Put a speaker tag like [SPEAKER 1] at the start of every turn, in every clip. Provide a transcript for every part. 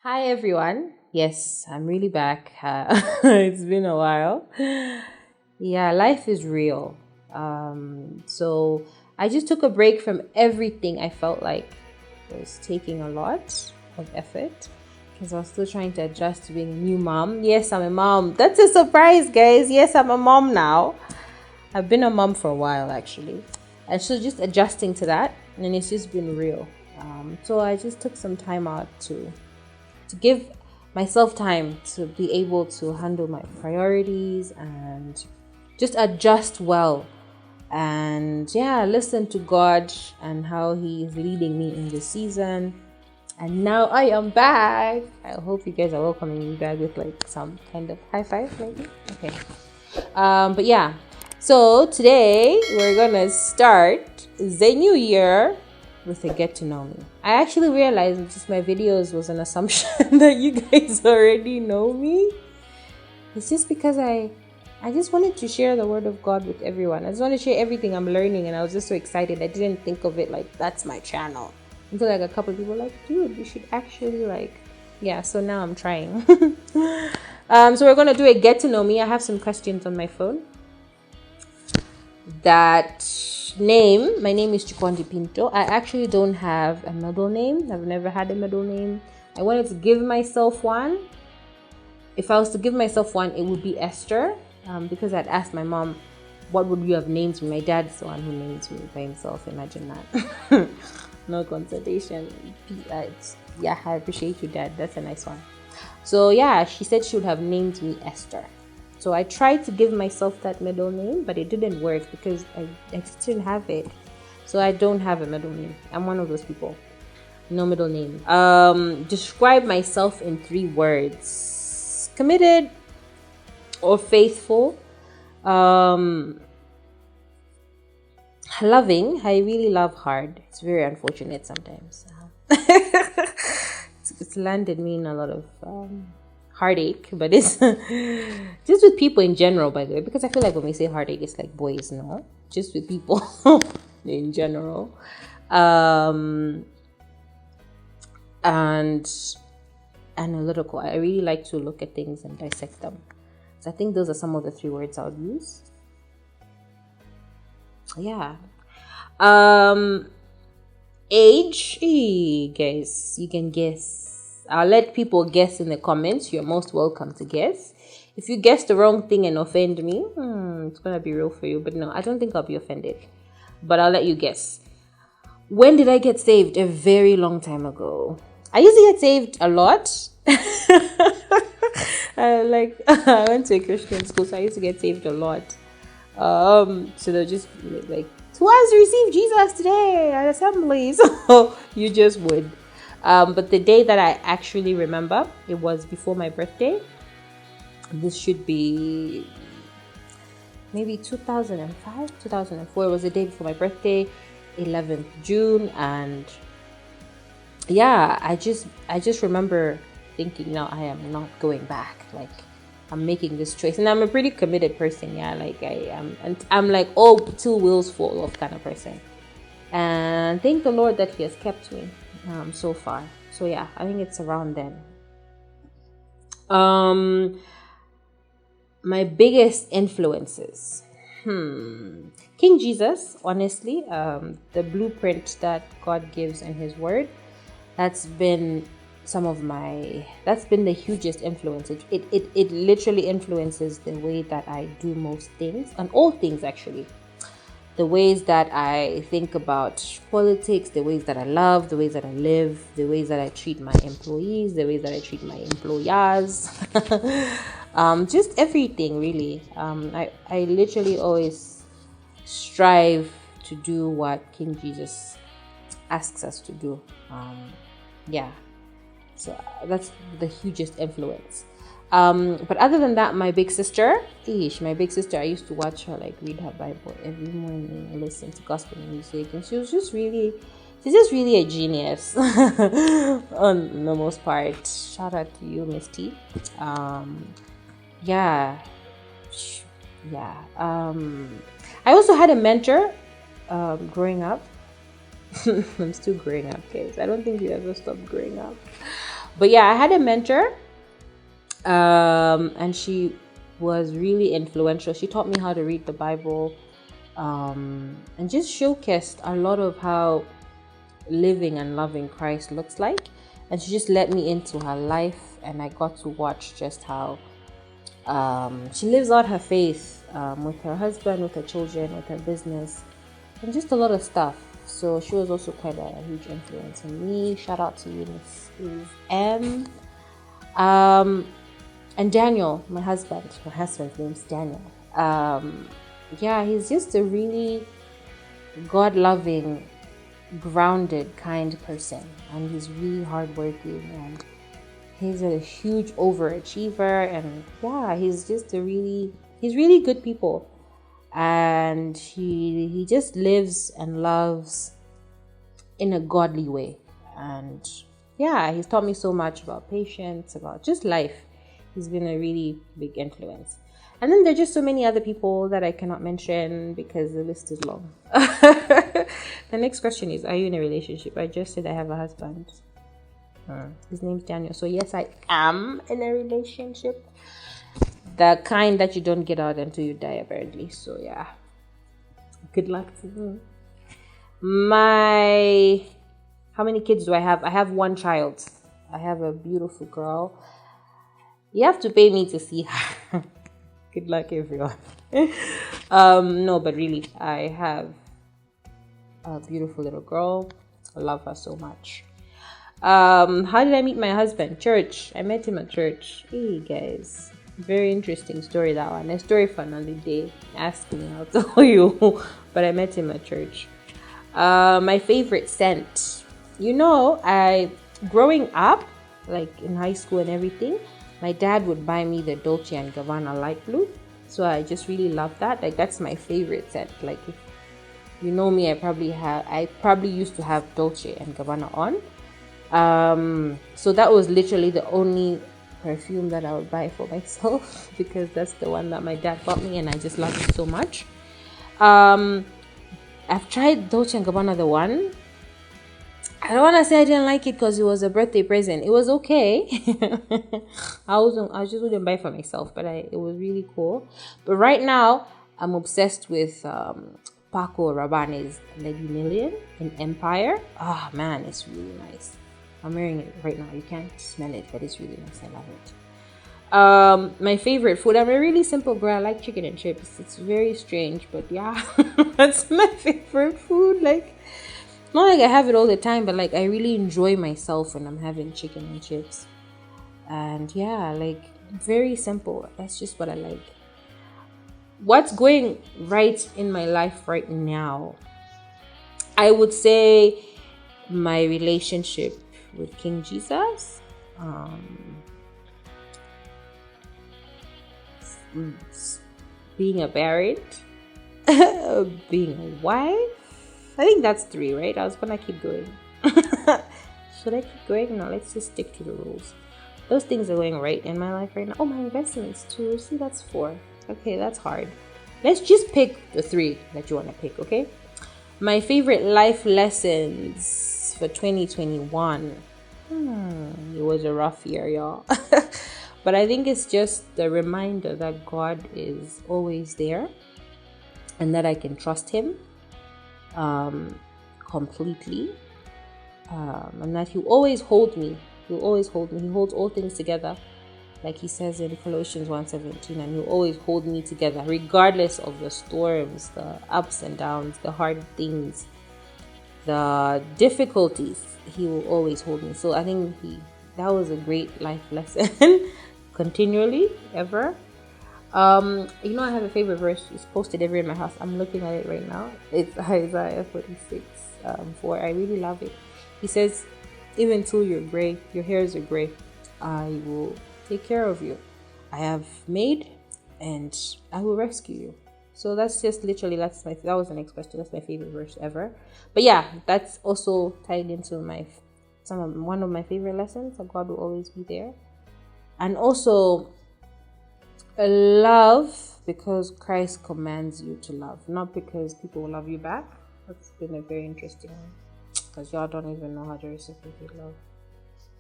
[SPEAKER 1] Hi everyone. Yes, I'm really back. It's been a while. Yeah, life is real. So I just took a break from everything I felt like was taking a lot of effort because I was still trying to adjust to being a new mom. Yes, I'm a mom. That's a surprise, guys. Yes, I'm a mom now. I've been a mom for a while actually. And so just adjusting to that, and it's just been real. So I just took some time out to give myself time to be able to handle my priorities and just adjust well and listen to God and how He is leading me in this season. And now I am back. I hope you guys are welcoming me back with like some kind of high five, maybe. Okay. But yeah. So today we're gonna start the new year with a get to know me. I actually realized that just my videos was an assumption that you guys already know me. It's just because I just wanted to share the word of God with everyone. I just want to share everything I'm learning, and I was just so excited. I didn't think of it like that's my channel until like a couple of people were like, dude, you should actually so now I'm trying. So we're gonna do a get to know me. I have some questions on my phone. My name is Chikondi Pinto. I actually don't have a middle name. I've never had a middle name. I wanted to give myself one. If I was to give myself one, it would be Esther, because I'd asked my mom, what would you have named me? My dad's the one who names me by himself. Imagine that. No consultation. I appreciate you, Dad. That's a nice one. So she said she would have named me Esther. So I tried to give myself that middle name, but it didn't work because I just didn't have it. So I don't have a middle name. I'm one of those people. No middle name. Describe myself in 3 words. Committed or faithful. Loving. I really love hard. It's very unfortunate sometimes. It's landed me in a lot of heartache, but it's just with people in general, by the way, because I feel like when we say heartache, it's like boys, no, just with people in general. And analytical. I really like to look at things and dissect them. So I think those are some of the 3 words I would use. Yeah. Age, guys, you can guess. I'll let people guess in the comments. You're most welcome to guess. If you guess the wrong thing and offend me, it's gonna be real for you. But no, I don't think I'll be offended. But I'll let you guess. When did I get saved? A very long time ago. I used to get saved a lot. I went to a Christian school, so I used to get saved a lot. So they'll just like, who has received Jesus today at assembly? So you just would. But the day that I actually remember, it was before my birthday. This should be maybe 2005, 2004. It was the day before my birthday, 11th June. And I just remember thinking, no, I am not going back. Like, I'm making this choice. And I'm a pretty committed person. Yeah, like I am. And I'm like, oh, 2 wheels fall off kind of person. And thank the Lord that He has kept me so far. So I think it's around then. My biggest influences. King Jesus, honestly, the blueprint that God gives in His Word, that's been the hugest influence. It literally influences the way that I do most things, and all things actually. The ways that I think about politics, the ways that I love, the ways that I live, the ways that I treat my employees, the ways that I treat my employers. Just everything, really. I literally always strive to do what King Jesus asks us to do. So that's the hugest influence. But other than that, my big sister, I used to watch her read her Bible every morning and listen to gospel music, and she's just really a genius on the most part. Shout out to you, Miss T. I also had a mentor growing up. I'm still growing up, guys. I don't think you ever stop growing up. But yeah, I had a mentor, and she was really influential. She taught me how to read the Bible, and just showcased a lot of how living and loving Christ looks like. And she just let me into her life, and I got to watch just how she lives out her faith, with her husband, with her children, with her business, and just a lot of stuff. So she was also quite a huge influence on me. Shout out to you, Miss M. And Daniel, my husband's name's Daniel. Yeah, he's just a really God-loving, grounded, kind person, and he's really hardworking, and he's a huge overachiever, and yeah, he's really good people, and he just lives and loves in a godly way. And yeah, he's taught me so much about patience, about just life. He's been a really big influence. And then there's just so many other people that I cannot mention because the list is long. The next question is, are you in a relationship? I just said I have a husband. His name's Daniel. So yes, I am in a relationship. The kind that you don't get out until you die, apparently. So yeah. Good luck to me. How many kids do I have? I have one child. I have a beautiful girl. You have to pay me to see her. Good luck, everyone. No, but really, I have a beautiful little girl. I love her so much. How did I meet my husband? Church. I met him at church. Hey guys, very interesting story, that one. A story for another day. Ask me, I'll tell you. But I met him at church. My favorite scent. Growing up, like in high school and everything, my dad would buy me the Dolce & Gabbana light blue. So I just really love that. Like, that's my favorite scent. Like, if you know me, I probably used to have Dolce & Gabbana on. So that was literally the only perfume that I would buy for myself because that's the one that my dad bought me, and I just love it so much. I've tried Dolce & Gabbana, the one. I don't want to say I didn't like it because it was a birthday present. It was okay. I just wouldn't buy for myself, but it was really cool. But right now, I'm obsessed with Paco Rabanne's Lady Million in Empire. Oh man, it's really nice. I'm wearing it right now. You can't smell it, but it's really nice. I love it. My favorite food. I'm a really simple girl. I like chicken and chips. It's very strange, but yeah, that's my favorite food. Like, not like I have it all the time, but like I really enjoy myself when I'm having chicken and chips. And yeah, like, very simple. That's just what I like. What's going right in my life right now? I would say my relationship with King Jesus. Being a parent. Being a wife. I think that's 3, right? I was gonna keep going. Should I keep going? No, let's just stick to the rules. Those things are going right in my life right now. Oh, my investments too. See, that's 4. Okay, that's hard. Let's just pick the 3 that you want to pick, okay? My favorite life lessons for 2021. It was a rough year, y'all. But I think it's just the reminder that God is always there and that I can trust Him completely, and that He'll always hold me. He holds all things together, like He says in Colossians 1:17, and He'll always hold me together regardless of the storms, the ups and downs, the hard things, the difficulties. He will always hold me. So I think that was a great life lesson. Continually, ever. I have a favorite verse. It's posted everywhere in my house. I'm looking at it right now. It's Isaiah 46, 4. I really love it. He says, even till you're gray, your hairs are gray, I will take care of you. I have made and I will rescue you. So that's just literally, that was the next question. That's my favorite verse ever. But yeah, that's also tied into one of my favorite lessons, that God will always be there. And also, love because Christ commands you to love, not because people will love you back. That's been a very interesting one, because y'all don't even know how to reciprocate love.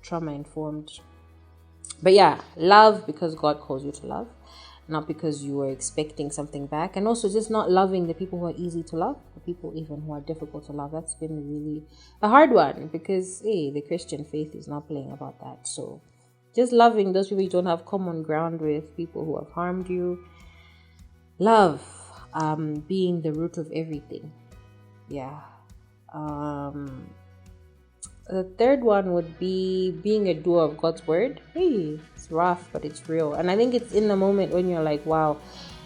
[SPEAKER 1] trauma informed. But yeah, love because God calls you to love, not because you were expecting something back. And also just not loving the people who are easy to love, the people even who are difficult to love. That's been really a hard one because, hey, the Christian faith is not playing about that. So just loving those people you don't have common ground with, people who have harmed you. Love being the root of everything. Yeah. The third one would be being a doer of God's word. Hey, it's rough, but it's real. And I think it's in the moment when you're like, wow,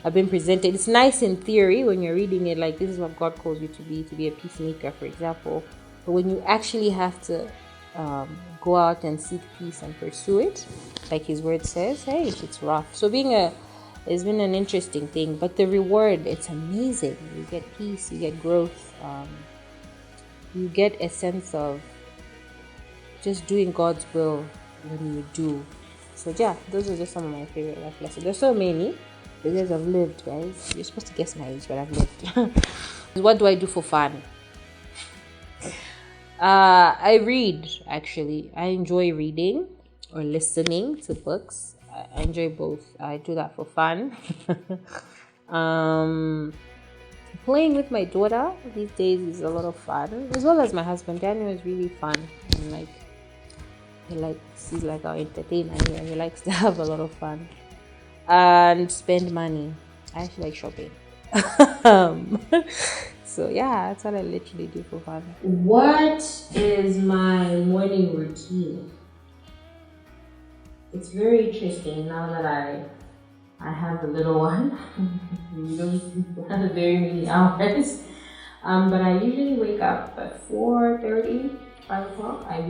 [SPEAKER 1] I've been presented. It's nice in theory when you're reading it, like this is what God calls you to be a peacemaker, for example. But when you actually have to go out and seek peace and pursue it, like his word says, hey, it's rough. So it's been an interesting thing. But the reward, it's amazing. You get peace, you get growth, you get a sense of just doing God's will when you do. So yeah, those are just some of my favorite life lessons. There's so many because I've lived, guys. You're supposed to guess my age, but I've lived. What do I do for fun? I read, actually. I enjoy reading or listening to books. I enjoy both. I do that for fun. Playing with my daughter these days is a lot of fun, as well as my husband. Daniel is really fun, and he's like our entertainer here. He likes to have a lot of fun and spend money. I actually like shopping. So yeah, that's what I literally do for fun. What is my morning routine? It's very interesting now that I have a little one. We don't have very many hours. But I usually wake up at 4:30, 5 o'clock. I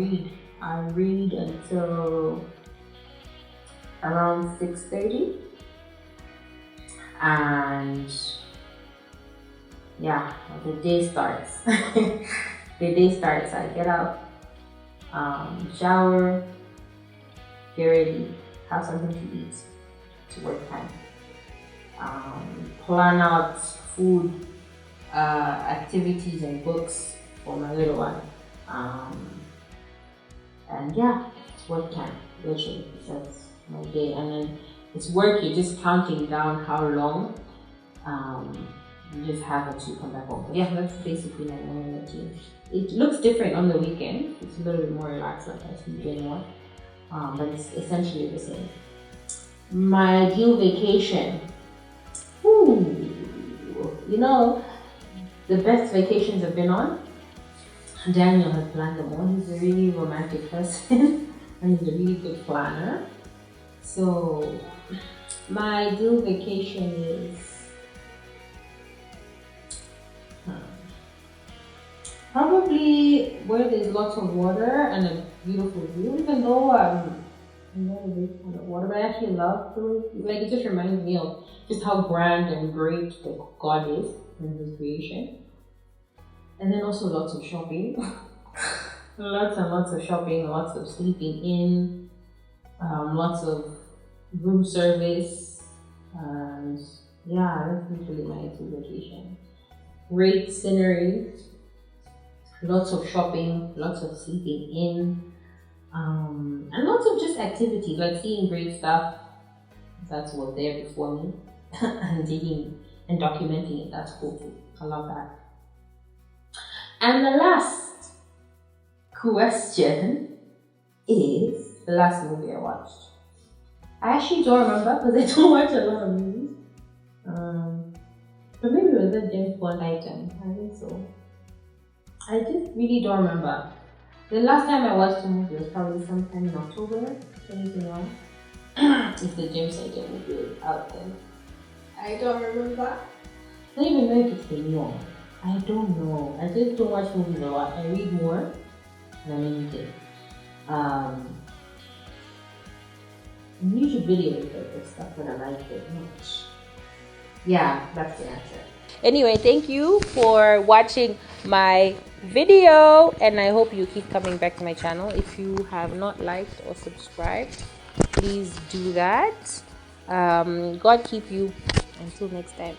[SPEAKER 1] read until around 6:30. And yeah, the day starts. I get up, shower, get ready, have something to eat to work time. Plan out food, activities and books for my little one. And yeah, it's work time, literally. That's my day. And then it's work, you're just counting down how long you just have it to come back home. But yeah, that's basically my morning routine. It looks different on the weekend. It's a little bit more relaxed, like I sleep in more. But it's essentially the same. My ideal vacation. The best vacations I've been on, Daniel has planned them all. He's a really romantic person and he's a really good planner. So my ideal vacation is probably where there's lots of water and a beautiful view, even though I'm not a big fan of water, but I actually love to, like, it just reminds me of just how grand and great the God is in his creation. And then also lots of shopping. Lots and lots of shopping, lots of sleeping in, lots of room service, and yeah, that's usually my ideal vacation. Great scenery, lots of shopping, lots of sleeping in, and lots of just activities, like seeing great stuff. That's what's there before me, and digging and documenting it. That's cool too. I love that. And the last question is the last movie I watched. I actually don't remember because I don't watch a lot of movies. But maybe it was a James Bond item. I think so. I just really don't remember. The last time I watched a movie was probably sometime in October 2021. If the James item movie was out then. I don't remember. I don't even know if it's the new one. I don't know. I just don't watch movies a lot. I read more than anything. YouTube videos are the stuff that I like very much. Yeah, that's the answer. Anyway, thank you for watching my video, and I hope you keep coming back to my channel. If you have not liked or subscribed, please do that. God keep you. Until next time.